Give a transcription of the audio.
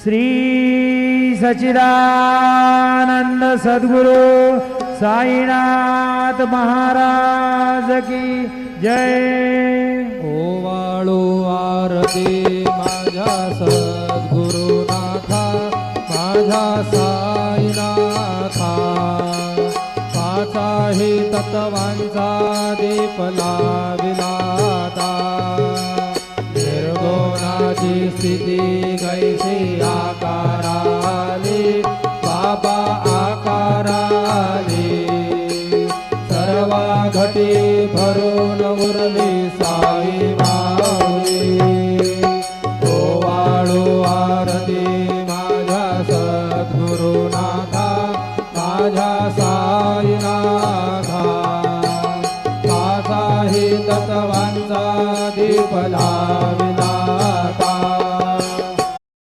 श्री सच्चिदानंद सद्गुरु साईनाथ महाराज की जय। ओवाळू आरती माझ्या सद्गुरुनाथा माझ्या साईनाथा पाचाही तत्वांचा दीप लाविलाता निर्गुणाची स्थिती कैसी आकाराली बाबा